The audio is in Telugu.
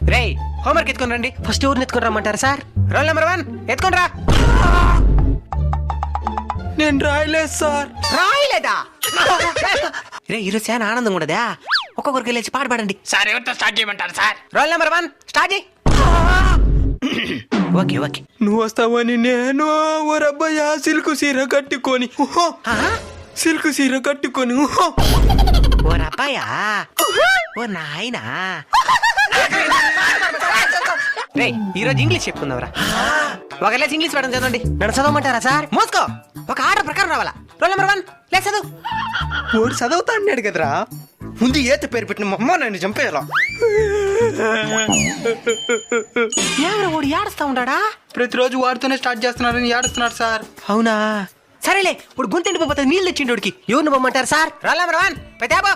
రేయ్ హోంవర్క్ ఎత్తుకొని రండి. ఫస్ట్ ఎవరిని ఎత్తుకొని రమ్మంటారు సార్? రోల్ నెంబర్ 1 ఎత్తుకొని రా. నేను రాయలేదు సార్. రాయలేదా? రే ఈరోజు చాలా ఆనందంగా ఉండదా? ఒక్కొక్కరికి లేచి పాట పాడండి. సార్ ఎవరితో స్టార్ట్ చేయమంటారు సార్? రోల్ నెంబర్ 1 స్టార్ట్ చేయి. Okay okay. నువ్వు వస్తావని నేను ఓ రబ్బయ్య సిల్కు సీర కట్టుకొని సిల్కు సీర కట్టుకొని ఓ రబ్బాయా ఓ నాయనా. రే ఈరోజు ఇంగ్లీష్ చెప్పుకుందాంరా. ఒకలేసి ఇంగ్లీష్ పడడం చదవండి. నన్ను చదవమంటారా సార్? మోసుకో. ఒక ఆర్డర్ ప్రకారం రావాలా. రోల్ నెంబర్ 1 లే చదువు. ఓడి చదువుతా అన్నాడు కదరా. ముందు ఏత పేరు పెట్టిన మా అమ్మ నన్ను చంపేయాల. ఎవరు ఓడి ఏడుస్తా ఉంటాడా? ప్రతిరోజు వాడితోనే స్టార్ట్ చేస్తున్నారని ఏడుస్తున్నాడు సార్. అవునా సరేలే. ఇప్పుడు గొంతు ఎండిపోతే నీళ్ళు తెచ్చిండోడికి ఎవరిని పొమ్మంటారు సార్? Roll number 1 పెద్దాబో.